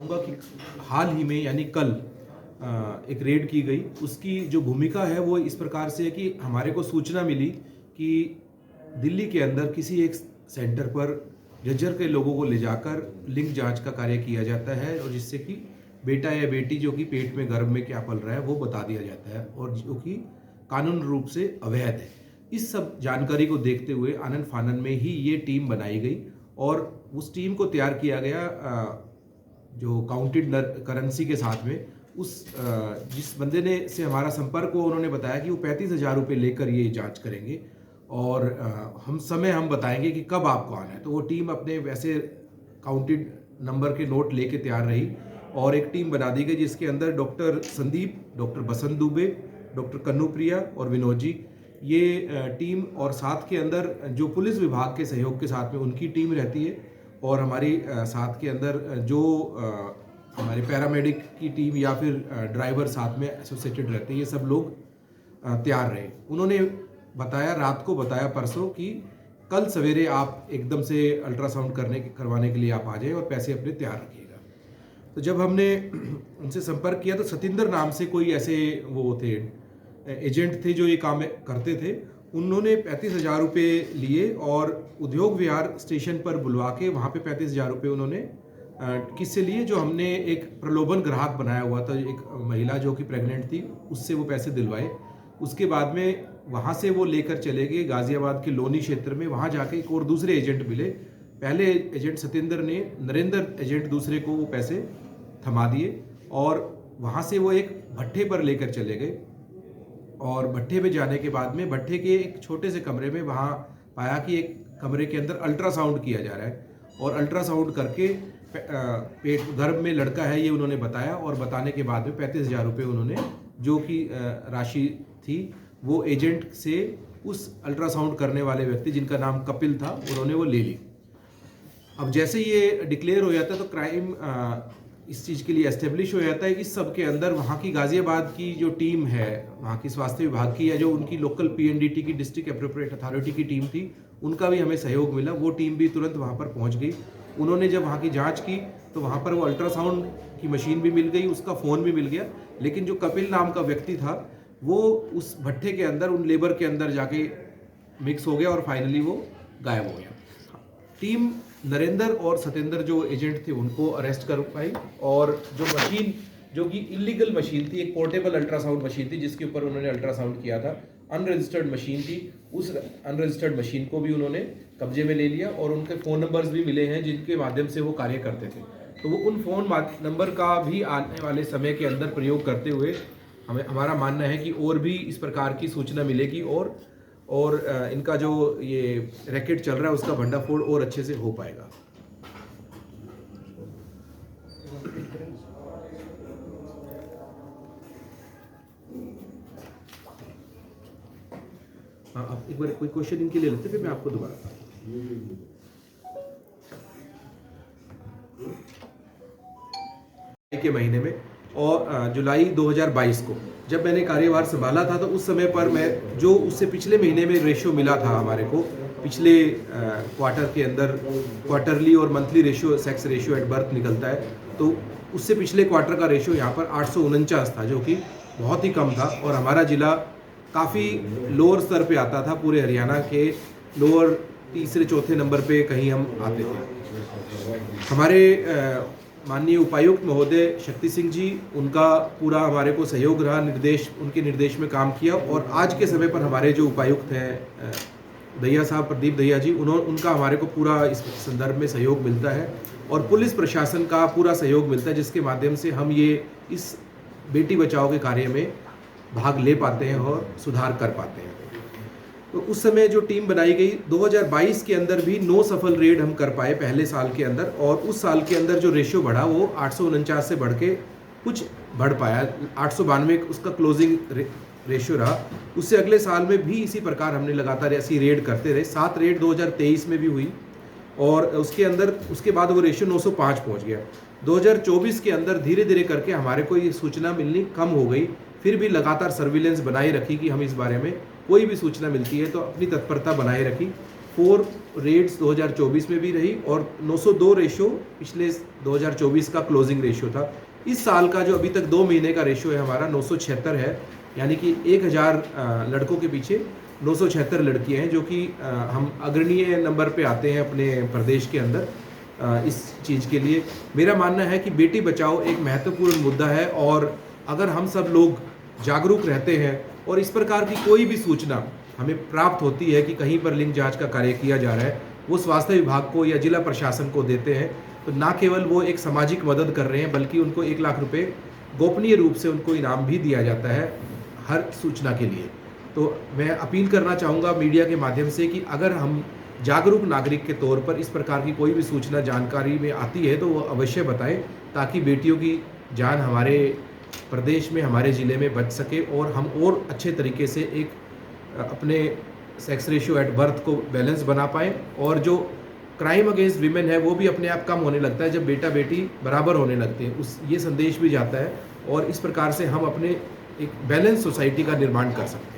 कहूँगा कि हाल ही में यानी कल एक रेड की गई। उसकी जो भूमिका है वो इस प्रकार से है कि हमारे को सूचना मिली कि दिल्ली के अंदर किसी एक सेंटर पर झज्जर के लोगों को ले जाकर लिंग जांच का कार्य किया जाता है और जिससे कि बेटा या बेटी जो कि पेट में गर्भ में क्या पल रहा है वो बता दिया जाता है और जो कि कानून रूप से अवैध है। इस सब जानकारी को देखते हुए आनन फानन में ही ये टीम बनाई गई और उस टीम को तैयार किया गया जो काउंटेड करेंसी के साथ में जिस बंदे ने से हमारा संपर्क हुआ उन्होंने बताया कि वो 35,000 रुपये लेकर ये जांच करेंगे और हम बताएंगे कि कब आपको आना है। तो वो टीम अपने वैसे काउंटेड नंबर के नोट लेके तैयार रही और एक टीम बना दी गई जिसके अंदर डॉक्टर संदीप, डॉक्टर बसंत दुबे, डॉक्टर कन्नूप्रिया और विनोद जी ये टीम और साथ के अंदर जो पुलिस विभाग के सहयोग के साथ में उनकी टीम रहती है और हमारी साथ के अंदर जो हमारे पैरामेडिक की टीम या फिर ड्राइवर साथ में एसोसिएटेड रहते हैं, ये सब लोग तैयार रहे। उन्होंने रात को बताया परसों कि कल सवेरे आप एकदम से अल्ट्रासाउंड करवाने के लिए आप आ जाएं और पैसे अपने तैयार रखिएगा। तो जब हमने उनसे संपर्क किया तो सतिंदर नाम से कोई ऐसे वो थे एजेंट थे जो ये काम करते थे। उन्होंने 35,000 रुपये लिए और उद्योग विहार स्टेशन पर बुलवा के वहाँ पे 35,000 रुपये उन्होंने किससे लिए, जो हमने एक प्रलोभन ग्राहक बनाया हुआ था, एक महिला जो कि प्रेग्नेंट थी, उससे वो पैसे दिलवाए। उसके बाद में वहाँ से वो लेकर चले गए गाज़ियाबाद के लोनी क्षेत्र में। वहाँ जाके एक और दूसरे एजेंट मिले। पहले एजेंट सतिंदर ने नरेंद्र एजेंट दूसरे को वो पैसे थमा दिए और वहाँ से वो एक भट्ठे पर लेकर चले गए और भट्ठे पे जाने के बाद में भट्ठे के एक छोटे से कमरे में वहाँ पाया कि एक कमरे के अंदर अल्ट्रासाउंड किया जा रहा है और अल्ट्रासाउंड करके पेट गर्भ में लड़का है ये उन्होंने बताया और बताने के बाद में 35,000 रुपये उन्होंने जो कि राशि थी वो एजेंट से उस अल्ट्रासाउंड करने वाले व्यक्ति जिनका नाम कपिल था उन्होंने वो ले ली। अब जैसे ये डिक्लेयर हो जाता है तो क्राइम इस चीज़ के लिए एस्टेब्लिश हो जाता है। इस सब के अंदर वहाँ की गाज़ियाबाद की जो टीम है, वहाँ की स्वास्थ्य विभाग की या जो उनकी लोकल पीएनडीटी की डिस्ट्रिक्ट एप्रोप्रिएट अथॉरिटी की टीम थी, उनका भी हमें सहयोग मिला। वो टीम भी तुरंत वहाँ पर पहुँच गई। उन्होंने जब वहाँ की जांच की तो वहाँ पर वो अल्ट्रासाउंड की मशीन भी मिल गई, उसका फ़ोन भी मिल गया। लेकिन जो कपिल नाम का व्यक्ति था वो उस भट्ठे के अंदर उन लेबर के अंदर जाके मिक्स हो गया और फाइनली वो गायब हो गया। टीम नरेंद्र और सतेंद्र जो एजेंट थे उनको अरेस्ट कर पाई और जो मशीन जो कि इलीगल मशीन थी, एक पोर्टेबल अल्ट्रासाउंड मशीन थी जिसके ऊपर उन्होंने अल्ट्रासाउंड किया था, अनरजिस्टर्ड मशीन थी, उस अनरजिस्टर्ड मशीन को भी उन्होंने कब्जे में ले लिया और उनके फ़ोन नंबर्स भी मिले हैं जिनके माध्यम से वो कार्य करते थे। तो वो उन फ़ोन नंबर का भी आने वाले समय के अंदर प्रयोग करते हुए हमारा मानना है कि और भी इस प्रकार की सूचना मिलेगी और इनका जो ये रैकेट चल रहा है उसका भंडाफोड़ और अच्छे से हो पाएगा। हाँ, आप एक बार कोई क्वेश्चन इनके लिए लेते फिर मैं आपको दोबारा के महीने में और जुलाई 2022 को जब मैंने कार्यभार संभाला था तो उस समय पर मैं जो उससे पिछले महीने में रेशियो मिला था हमारे को, पिछले क्वार्टर के अंदर क्वार्टरली और monthly ratio sex ratio at birth निकलता है, तो उससे पिछले क्वार्टर का रेशियो यहाँ पर 849 था जो कि बहुत ही कम था और हमारा ज़िला काफ़ी लोअर स्तर पे आता था। पूरे हरियाणा के लोअर तीसरे चौथे नंबर पे कहीं हम आते थे। हमारे माननीय उपायुक्त महोदय शक्ति सिंह जी, उनका पूरा हमारे को सहयोग रहा, उनके निर्देश में काम किया और आज के समय पर हमारे जो उपायुक्त हैं दहिया साहब, प्रदीप दहिया जी, उनका हमारे को पूरा इस संदर्भ में सहयोग मिलता है और पुलिस प्रशासन का पूरा सहयोग मिलता है जिसके माध्यम से हम ये इस बेटी बचाओ के कार्य में भाग ले पाते हैं और सुधार कर पाते हैं। तो उस समय जो टीम बनाई गई 2022 के अंदर भी 9 सफल रेड हम कर पाए पहले साल के अंदर और उस साल के अंदर जो रेशियो बढ़ा वो 849 से बढ़ के कुछ बढ़ पाया, 892 उसका क्लोजिंग रेशियो रहा। उससे अगले साल में भी इसी प्रकार हमने लगातार ऐसी रेड करते रहे। 7 रेड 2023 में भी हुई और उसके बाद वो रेशियो 905 पहुँच गया। 2024 के अंदर धीरे धीरे करके हमारे को ये सूचना मिलनी कम हो गई, फिर भी लगातार सर्विलेंस बनाए रखी कि हम इस बारे में कोई भी सूचना मिलती है तो अपनी तत्परता बनाए रखी। 4 रेड्स 2024 में भी रही और 902 रेशो पिछले 2024 का क्लोजिंग रेशो था। इस साल का जो अभी तक 2 महीने का रेशो है हमारा 976 है, यानी कि 1000 लड़कों के पीछे 976 लड़कियां हैं, जो कि हम अग्रणीय नंबर पे आते हैं अपने प्रदेश के अंदर इस चीज़ के लिए। मेरा मानना है कि बेटी बचाओ एक महत्वपूर्ण मुद्दा है और अगर हम सब लोग जागरूक रहते हैं और इस प्रकार की कोई भी सूचना हमें प्राप्त होती है कि कहीं पर लिंग जांच का कार्य किया जा रहा है, वो स्वास्थ्य विभाग को या जिला प्रशासन को देते हैं, तो ना केवल वो एक सामाजिक मदद कर रहे हैं बल्कि उनको 1 लाख रुपए गोपनीय रूप से उनको इनाम भी दिया जाता है हर सूचना के लिए। तो मैं अपील करना चाहूँगा मीडिया के माध्यम से कि अगर हम जागरूक नागरिक के तौर पर इस प्रकार की कोई भी सूचना जानकारी में आती है तो वो अवश्य बताएं, ताकि बेटियों की जान हमारे प्रदेश में, हमारे ज़िले में बच सके और हम और अच्छे तरीके से एक अपने सेक्स रेशियो एट बर्थ को बैलेंस बना पाएँ और जो क्राइम अगेंस्ट विमेन है वो भी अपने आप कम होने लगता है जब बेटा बेटी बराबर होने लगते हैं। ये संदेश भी जाता है और इस प्रकार से हम अपने एक बैलेंस सोसाइटी का निर्माण कर सकते हैं।